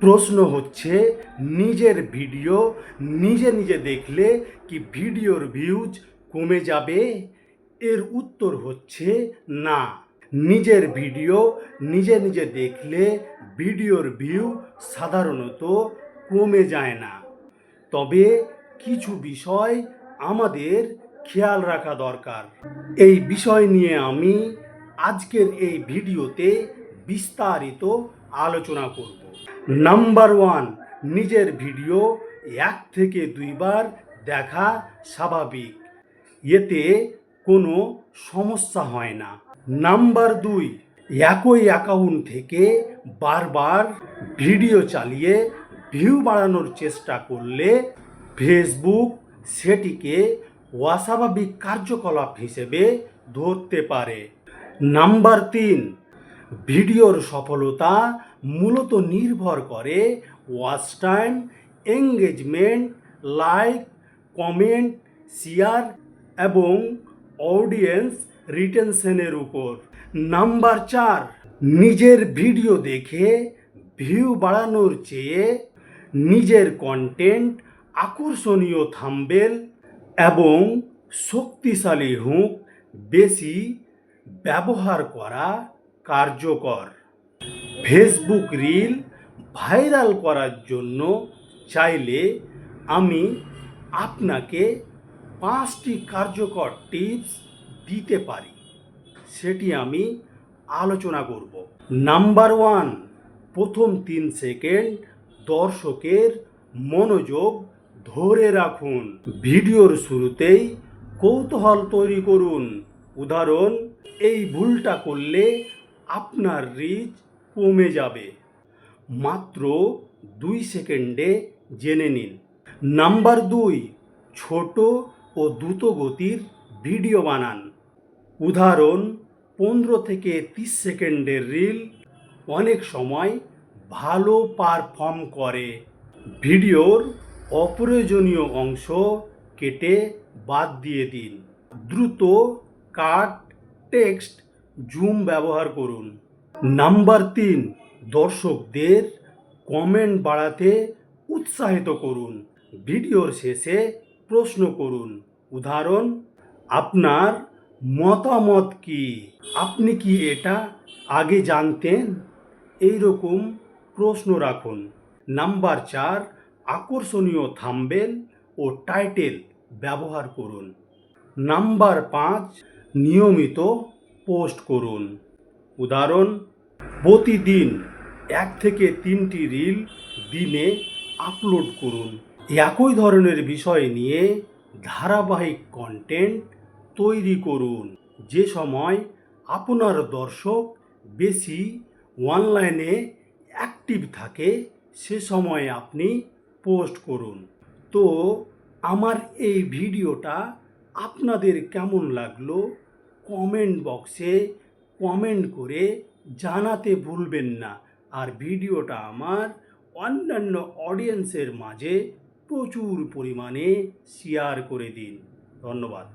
প্রশ্ন হচ্ছে, নিজের ভিডিও নিজে নিজে দেখলে কি ভিডিওর ভিউজ কমে যাবে? এর উত্তর হচ্ছে না। নিজের ভিডিও নিজে নিজে দেখলে ভিডিওর ভিউ সাধারণত কমে যায় না। তবে কিছু বিষয় আমাদের খেয়াল রাখা দরকার। এই বিষয় নিয়ে আমি আজকের এই ভিডিওতে বিস্তারিত আলোচনা করব। নাম্বার 1, নিজের ভিডিও 1 থেকে 2 বার দেখা স্বাভাবিক, এতে কোনো সমস্যা হয় না। নাম্বার 2, একই অ্যাকাউন্ট থেকে বারবার ভিডিও চালিয়ে ভিউ বাড়ানোর চেষ্টা করলে ফেসবুক সেটিকে অস্বাভাবিক কার্যকলাপ হিসেবে ধরতে পারে। নাম্বার 3, ভিডিওর সফলতা মূলত নির্ভর করে watch time, engagement, like, comment, share এবং অডিয়েন্স রিটেনশনের উপর। নাম্বার 4, নিজের ভিডিও দেখে ভিউ বাড়ানোর চেয়ে নিজের কন্টেন্ট আকর্ষণীয় থাম্বনেল এবং শক্তিশালী হুক বেশি ব্যবহার করা কার্যকর। ফেসবুক রিল ভাইরাল করার জন্য চাইলে আমি আপনাকে 5টি কার্যকর টিপস দিতে পারি, সেটি আমি আলোচনা করব। নাম্বার 1, প্রথম 3 সেকেন্ড দর্শকের মনোযোগ ধরে রাখুন। ভিডিওর শুরুতেই কৌতূহল তৈরি করুন। উদাহরণ, এই ভুলটা করলে আপনার রিচ কমে যাবে। মাত্র 2 সেকেন্ডে জেনে নিন। নাম্বার 2, ছোট ও দ্রুত গতির ভিডিও বানান। উদাহরণ, 15 থেকে 30 সেকেন্ডের রিল অনেক সময় ভালো পারফর্ম করে। ভিডিওর অপ্রয়োজনীয় অংশ কেটে বাদ দিয়ে দিন। দ্রুত কাট, টেক্সট, জুম ব্যবহার করুন। নাম্বার 3, দর্শকদের কমেন্ট বাড়াতে উৎসাহিত করুন। ভিডিওর শেষে প্রশ্ন করুন। উদাহরণ, আপনার মতামত কি? আপনি কি এটা আগে জানতেন? এইরকম প্রশ্ন রাখুন। নাম্বার 4, আকর্ষণীয় থাম্বনেল ও টাইটেল ব্যবহার করুন। নাম্বার 5, নিয়মিত পোস্ট করুন। উদাহরণ, প্রতিদিন 1 থেকে 3টি রিল দিনে আপলোড করুন। একই ধরনের বিষয় নিয়ে ধারাবাহিক কন্টেন্ট তৈরি করুন। যে সময় আপনার দর্শক বেশি অনলাইনে অ্যাক্টিভ থাকে সে সময় আপনি পোস্ট করুন। তো আমার এই ভিডিওটা আপনাদের কেমন লাগলো কমেন্ট বক্সে কমেন্ট করে জানাতে ভুলবেন না। আর ভিডিওটা আমার অন্যান্য অডিয়েন্সের মাঝে প্রচুর পরিমাণে শেয়ার করে দিন। ধন্যবাদ।